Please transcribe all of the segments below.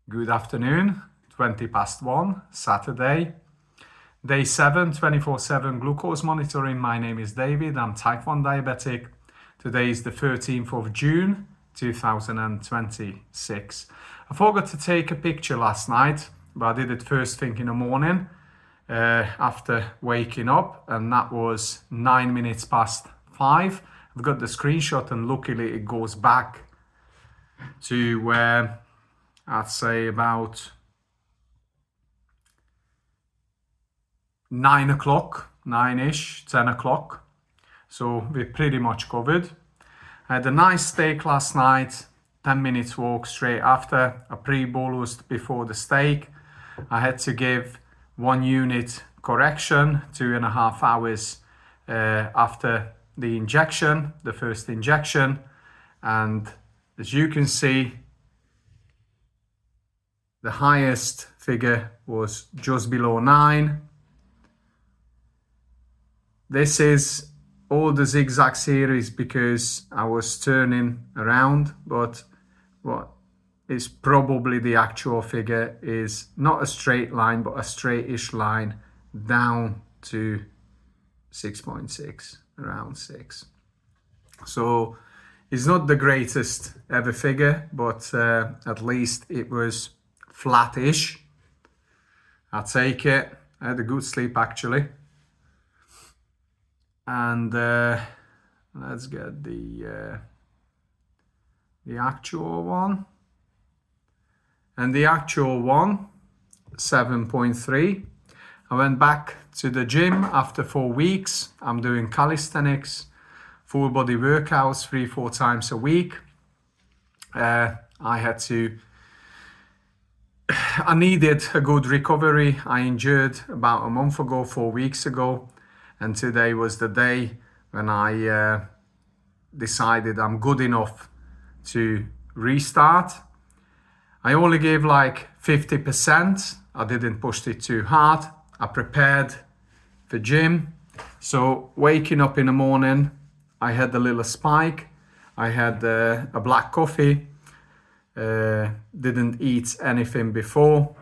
Good afternoon, 20 past 1, Saturday. Day 7, 24/7 glucose monitoring. My name is David, I'm type 1 diabetic. Today is the 13th of June, 2026. I forgot to take a picture last night, but I did it first thing in the morning after waking up, and that was 9 minutes past 5. I've got the screenshot and luckily it goes back to where I'd say about 9 o'clock, 9-ish, 10 o'clock. So we're pretty much covered. I had a nice steak last night, 10 minutes walk straight after. I pre-bolused before the steak. I had to give 1 unit correction, 2.5 hours after the injection, the first injection. And as you can see, the highest figure was just below 9. This is all the zigzag series because I was turning around, but what is probably the actual figure is not a straight line, but a straight-ish line down to 6.6, around 6. So it's not the greatest ever figure, but at least it was flat-ish. I'll take it. I had a good sleep actually. And let's get the actual one. And the actual one, 7.3. I went back to the gym after 4 weeks. I'm doing calisthenics, full body workouts 3-4 times a week. I needed a good recovery. I injured about a month ago, 4 weeks ago. And today was the day when I decided I'm good enough to restart. I only gave like 50%. I didn't push it too hard. I prepared for gym. So waking up in the morning, I had a little spike. I had a black coffee. Didn't eat anything before.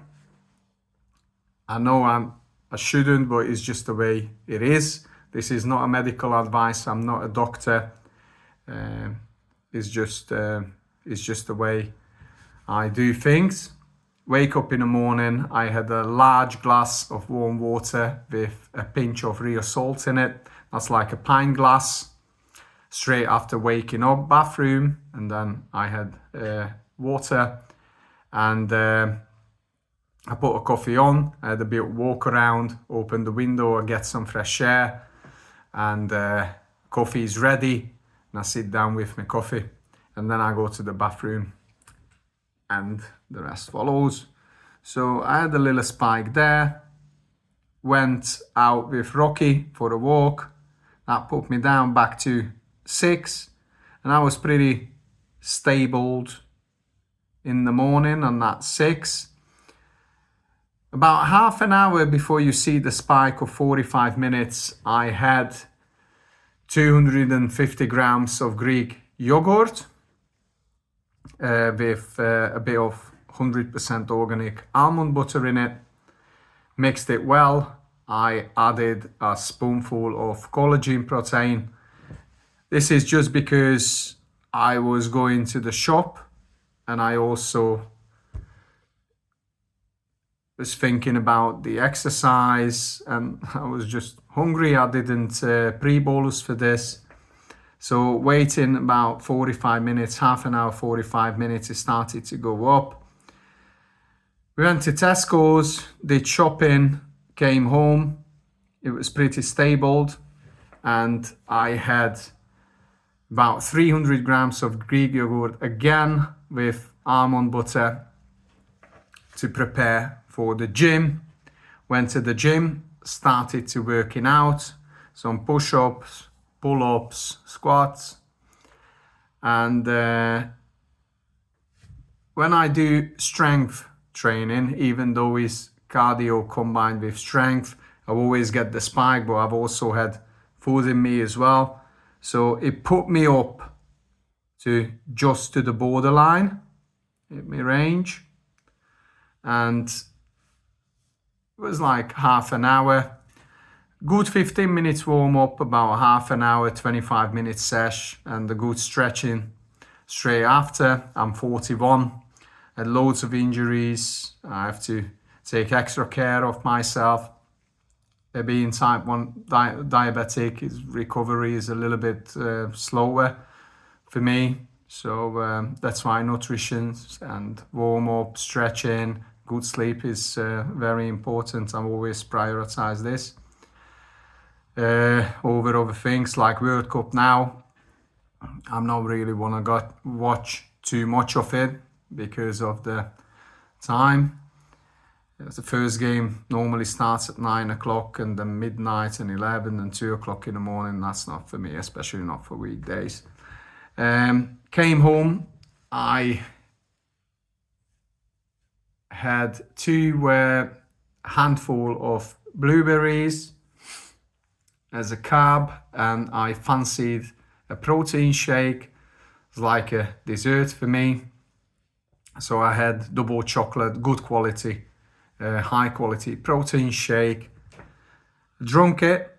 I know I shouldn't, but it's just the way it is. This is not a medical advice. I'm not a doctor. It's just the way I do things. Wake up in the morning. I had a large glass of warm water with a pinch of real salt in it. That's like a pint glass. Straight after waking up, bathroom, and then I had water, and I put a coffee on. I had a bit of walk around, open the window, I get some fresh air, and coffee is ready, and I sit down with my coffee, and then I go to the bathroom, and the rest follows. So I had a little spike there, went out with Rocky for a walk. That put me down back to 6, and I was pretty stabled in the morning on that 6. About half an hour before you see the spike of 45 minutes, I had 250 grams of Greek yogurt with a bit of 100% organic almond butter in it. Mixed it well. I added a spoonful of collagen protein. This is just because I was going to the shop, and I also was thinking about the exercise, and I was just hungry. I didn't pre-bolus for this. So waiting about 45 minutes, half an hour, 45 minutes, it started to go up. We went to Tesco's, did shopping, came home. It was pretty stable, and I had about 300 grams of Greek yogurt again with almond butter to prepare for the gym. Went to the gym, started to working out, some push-ups, pull-ups, squats, and when I do strength training, even though it's cardio combined with strength, I always get the spike, but I've also had food in me as well. So it put me up to just to the borderline, hit my range. and it was like half an hour. Good 15 minutes warm up, about half an hour, 25 minutes sesh, and a good stretching straight after. I'm 41, had loads of injuries. I have to take extra care of myself. Being type 1 diabetic, recovery is a little bit slower for me. So that's why nutrition and warm up, stretching, good sleep is very important. I always prioritize this over other things like World Cup now. I'm not really want to watch too much of it because of the time. The first game normally starts at 9 o'clock and then midnight and 11 and 2 o'clock in the morning. That's not for me, especially not for weekdays. Came home, I had two handful of blueberries as a carb, and I fancied a protein shake. It's like a dessert for me. So I had double chocolate, good quality, high quality protein shake, drunk it,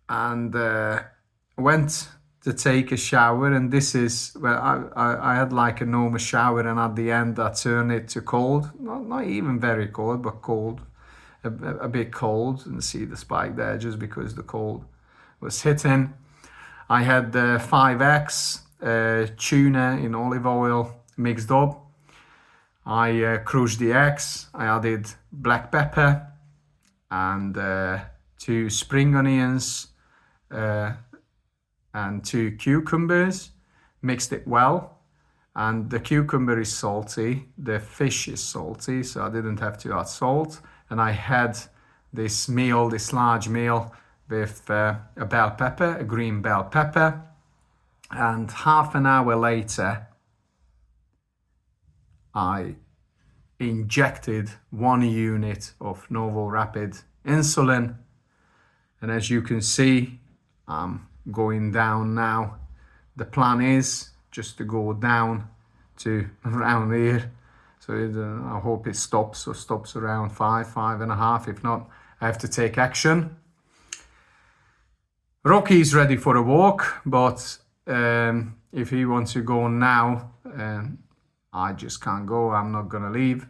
and went to take a shower. And this is where I had like a normal shower, and at the end I turned it to cold, not even very cold, but cold, a bit cold, and see the spike there just because the cold was hitting. I had 5 eggs, tuna in olive oil mixed up. I crushed the eggs. I added black pepper and 2 spring onions and 2 cucumbers. Mixed it well, and the cucumber is salty, the fish is salty, so I didn't have to add salt. And I had this large meal with a bell pepper, a green bell pepper, and half an hour later I injected 1 unit of Novo Rapid insulin, and as you can see, I'm going down now. The plan is just to go down to around here, so I hope it stops around 5.5. If not, I have to take action. Rocky is ready for a walk, but if he wants to go now, I just can't go. I'm not gonna leave.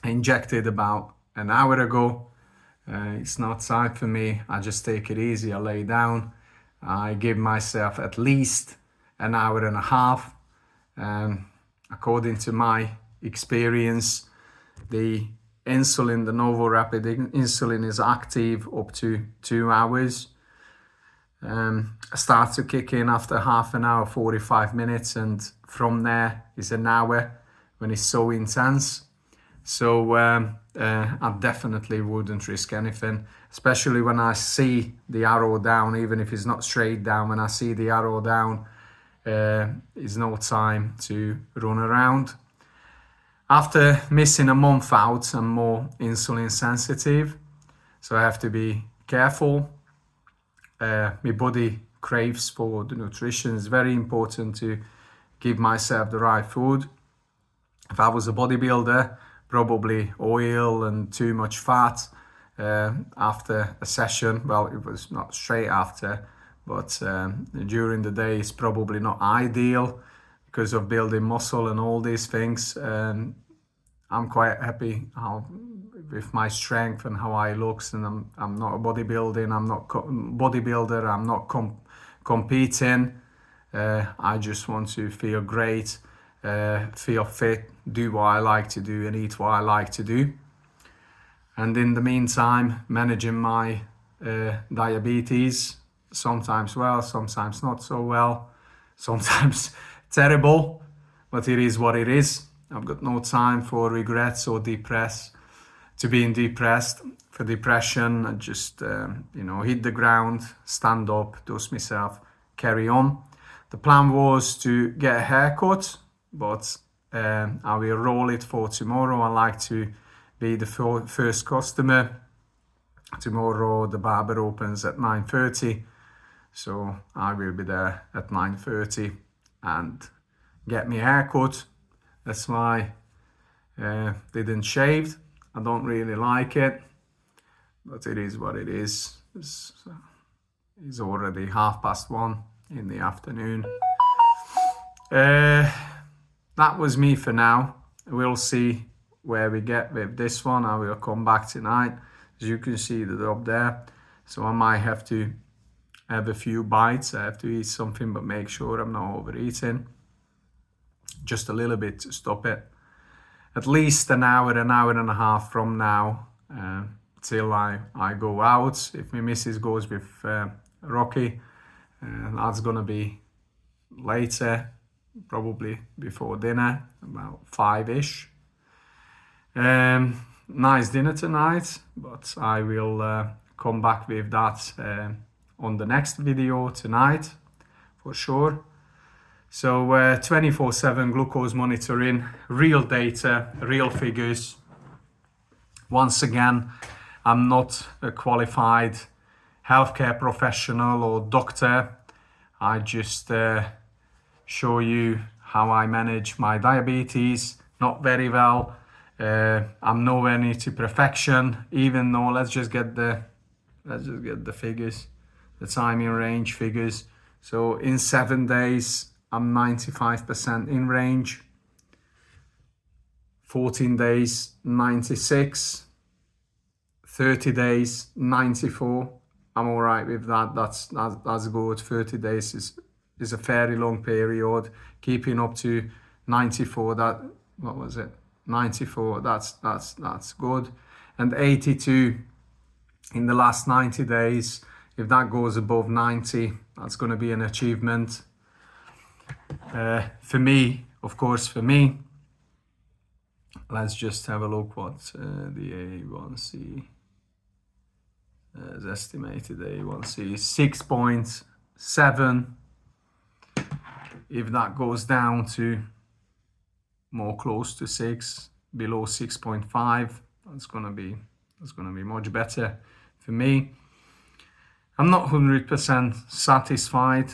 I injected about an hour ago. It's not time for me. I just take it easy. I lay down. I give myself at least an hour and a half. According to my experience, the insulin, the Novo Rapid insulin, is active up to 2 hours. Start to kick in after half an hour, 45 minutes, and from there is an hour when it's so intense. So I definitely wouldn't risk anything, especially when I see the arrow down, even if it's not straight down. When I see the arrow down, it's no time to run around. After missing a month out, I'm more insulin sensitive, so I have to be careful. My body craves for the nutrition. It's very important to give myself the right food. If I was a bodybuilder, probably oil and too much fat after a session. Well, it was not straight after, but during the day is probably not ideal because of building muscle and all these things. I'm quite happy with my strength and how I looks, and I'm not a bodybuilder. I'm not competing. I just want to feel great, feel fit, do what I like to do, and eat what I like to do. And in the meantime, managing my diabetes, sometimes well, sometimes not so well, sometimes terrible, but it is what it is. I've got no time for regrets or being depressed. For depression, I just hit the ground, stand up, dust myself, carry on. The plan was to get a haircut, but I will roll it for tomorrow. I like to be the first customer. Tomorrow the barber opens at 9:30, so I will be there at 9:30 and get me a haircut. That's my Didn't shave. I don't really like it, but it is what it is. It's already 1:30 in the afternoon. That was me for now. We'll see where we get with this one. I will come back tonight. As you can see, the drop there. So I might have to have a few bites. I have to eat something, but make sure I'm not overeating. Just a little bit to stop it. At least an hour and a half from now, till I go out. If my missus goes with Rocky, that's gonna be later, probably before dinner, about 5-ish. Nice dinner tonight, but I will come back with that on the next video tonight for sure. So 24/7 glucose monitoring, real data, real figures. Once again, I'm not a qualified healthcare professional or doctor. I just show you how I manage my diabetes. Not very well. I'm nowhere near to perfection, even though let's just get the figures, the time in range figures. So in 7 days, I'm 95% in range. 14 days, 96. 30 days, 94. I'm all right with that. That's good. 30 days is a fairly long period. Keeping up to 94. What was it? 94. That's good. And 82 in the last 90 days. If that goes above 90, that's going to be an achievement. For me, of course, let's just have a look what the A1C is estimated. A1C is 6.7. If that goes down to more close to 6, below 6.5, that's gonna be much better for me. I'm not 100% satisfied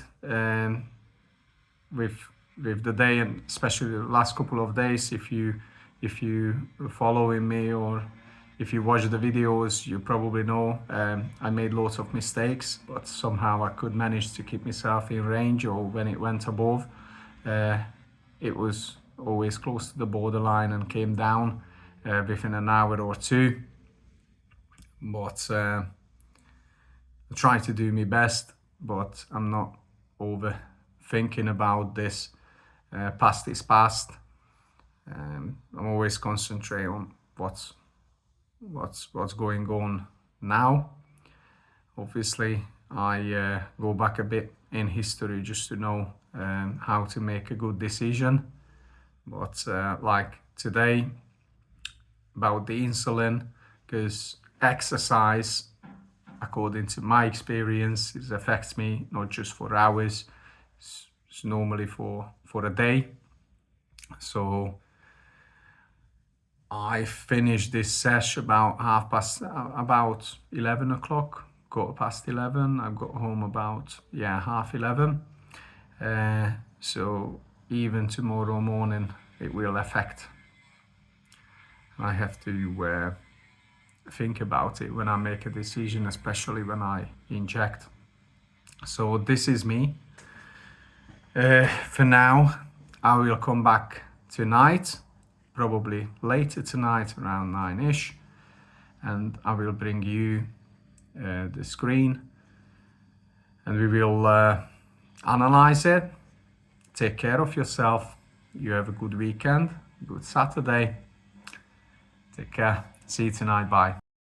with the day, and especially the last couple of days. If you are following me or if you watch the videos, you probably know I made lots of mistakes, but somehow I could manage to keep myself in range, or when it went above, it was always close to the borderline and came down within an hour or two. But I try to do my best, but I'm not overthinking about this. Past is past. I'm always concentrate on what's going on now. Obviously, I go back a bit in history just to know how to make a good decision. But like today, about the insulin, because exercise, according to my experience, it affects me not just for hours, it's normally for a day. So I finished this sesh about 11 o'clock, 11:15. I got home about 11:30. So even tomorrow morning it will affect. I have to think about it when I make a decision, especially when I inject. So this is me. For now, I will come back tonight, probably later tonight around 9-ish, and I will bring you the screen and we will analyze it. Take care of yourself. You have a good weekend, good Saturday. Take care. See you tonight. Bye.